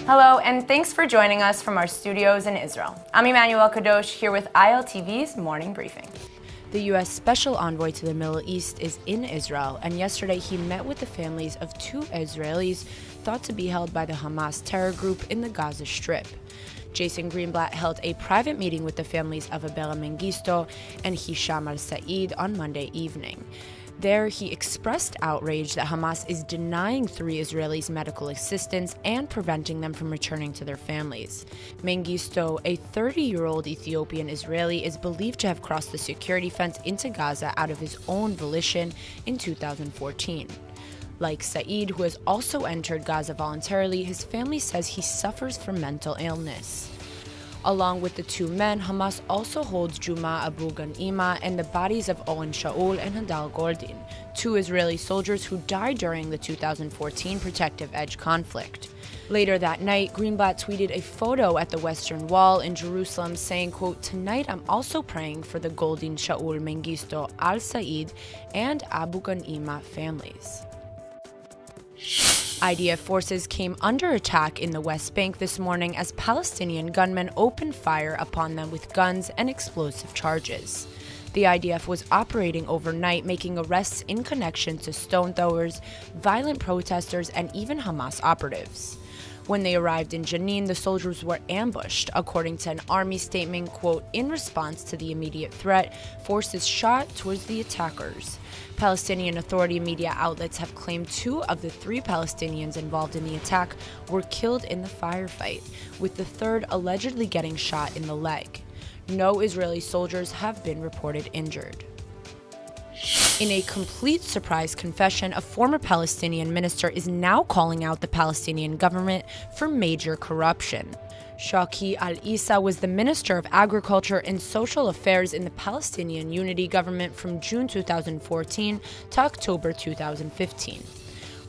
Hello, and thanks for joining us from our studios in Israel. I'm Emmanuel Kadosh here with ILTV's Morning Briefing. The U.S. Special Envoy to the Middle East is in Israel, and yesterday he met with the families of two Israelis thought to be held by the Hamas terror group in the Gaza Strip. Jason Greenblatt held a private meeting with the families of Abela Mengistu and Hisham al-Said on Monday evening. There, he expressed outrage that Hamas is denying three Israelis medical assistance and preventing them from returning to their families. Mengistu, a 30-year-old Ethiopian Israeli, is believed to have crossed the security fence into Gaza out of his own volition in 2014. Like Said, who has also entered Gaza voluntarily, his family says he suffers from mental illness. Along with the two men, Hamas also holds Juma Abu Ghanima and the bodies of Owen Shaul and Hadal Goldin, two Israeli soldiers who died during the 2014 Protective Edge conflict. Later that night, Greenblatt tweeted a photo at the Western Wall in Jerusalem saying, quote, "Tonight I'm also praying for the Goldin, Shaul, Mengistu, al-Said, and Abu Ghanima families." IDF forces came under attack in the West Bank this morning as Palestinian gunmen opened fire upon them with guns and explosive charges. The IDF was operating overnight, making arrests in connection to stone throwers, violent protesters, and even Hamas operatives. When they arrived in JENIN, the soldiers were ambushed. According to an army statement, quote, "In response to the immediate threat, forces shot towards the attackers." Palestinian Authority media outlets have claimed two of the three Palestinians involved in the attack were killed in the firefight, with the third allegedly getting shot in the leg. No Israeli soldiers have been reported injured. In a complete surprise confession, a former Palestinian minister is now calling out the Palestinian government for major corruption. Shawki al-Issa was the Minister of Agriculture and Social Affairs in the Palestinian Unity government from June 2014 to October 2015.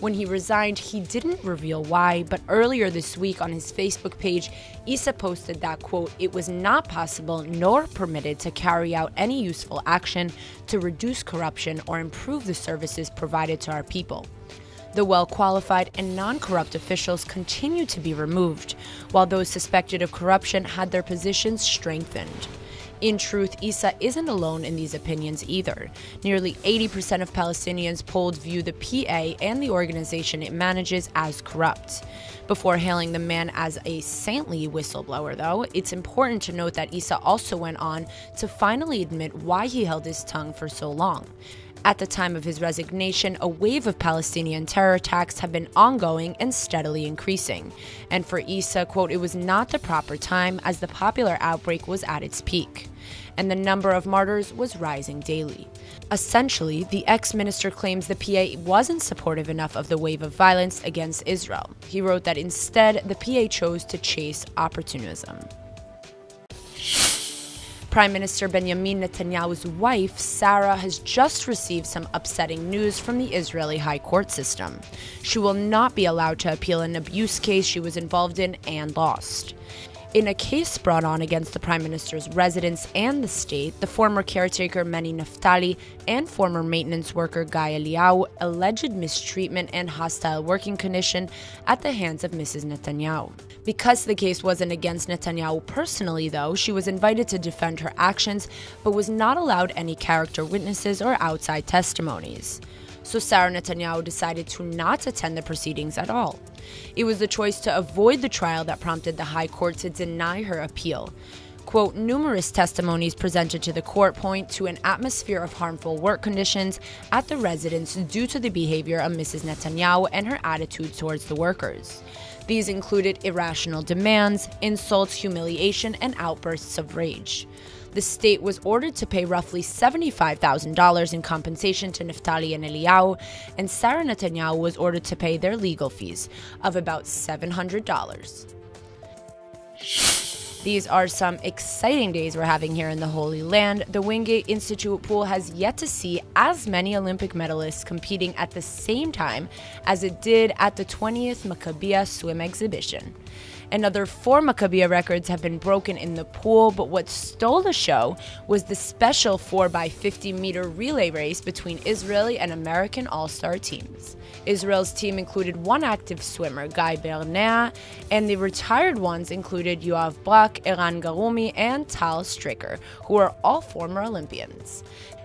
When he resigned, he didn't reveal why, but earlier this week on his Facebook page, Issa posted that, quote, "It was not possible nor permitted to carry out any useful action to reduce corruption or improve the services provided to our people." The well-qualified and non-corrupt officials continue to be removed, while those suspected of corruption had their positions strengthened. In truth, Issa isn't alone in these opinions either. Nearly 80% of Palestinians polled view the PA and the organization it manages as corrupt. Before hailing the man as a saintly whistleblower, though, it's important to note that Issa also went on to finally admit why he held his tongue for so long. At the time of his resignation, a wave of Palestinian terror attacks have been ongoing and steadily increasing. And for Issa, quote, "It was not the proper time as the popular outbreak was at its peak." And the number of martyrs was rising daily. Essentially, the ex-minister claims the PA wasn't supportive enough of the wave of violence against Israel. He wrote that instead, the PA chose to chase opportunism. Prime Minister Benjamin Netanyahu's wife, SARA, has just received some upsetting news from the Israeli high court system. She will not be allowed to appeal an abuse case she was involved in and lost. In a case brought on against the Prime Minister's residence and the state, the former caretaker Meni Naftali and former maintenance worker Guy Eliyahu alleged mistreatment and hostile working condition at the hands of Mrs. Netanyahu. Because the case wasn't against Netanyahu personally, though, she was invited to defend her actions, but was not allowed any character witnesses or outside testimonies. So Sarah Netanyahu decided to not attend the proceedings at all. It was the choice to avoid the trial that prompted the High Court to deny her appeal. Quote, "Numerous testimonies presented to the court point to an atmosphere of harmful work conditions at the residence due to the behavior of Mrs. Netanyahu and her attitude towards the workers. These included irrational demands, insults, humiliation, and outbursts of rage." The state was ordered to pay roughly $75,000 in compensation to Naftali and Eliyahu, and Sarah Netanyahu was ordered to pay their legal fees of about $700. These are some exciting days we're having here in the Holy Land. The Wingate Institute pool has yet to see as many Olympic medalists competing at the same time as it did at the 20th Maccabiah swim exhibition. Another 4 Maccabiah records have been broken in the pool, but what stole the show was the special 4x50-meter relay race between Israeli and American all-star teams. Israel's team included one active swimmer, Guy Bernea, and the retired ones included Yoav Brak, Eran Garumi, and Tal Stricker, who are all former Olympians.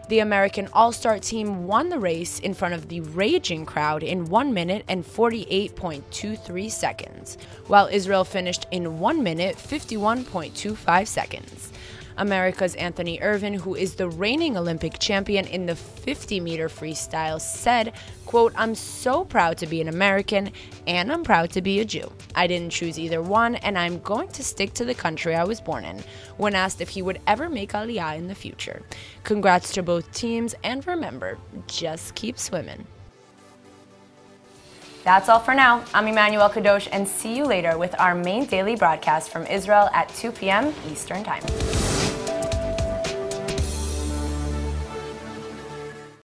The American all-star team won the race in front of the raging crowd in 1 minute and 48.23 seconds, while Israel finished in 1 minute 51.25 seconds. America's Anthony Ervin, who is the reigning Olympic champion in the 50-meter freestyle, said, quote, "I'm so proud to be an American and I'm proud to be a Jew. I didn't choose either one and I'm going to stick to the country I was born in," when asked if he would ever make Aliyah in the future. Congrats to both teams, and remember, just keep swimming. That's all for now. I'm Emmanuel Kadosh, and see you later with our main daily broadcast from Israel at 2 p.m. Eastern Time.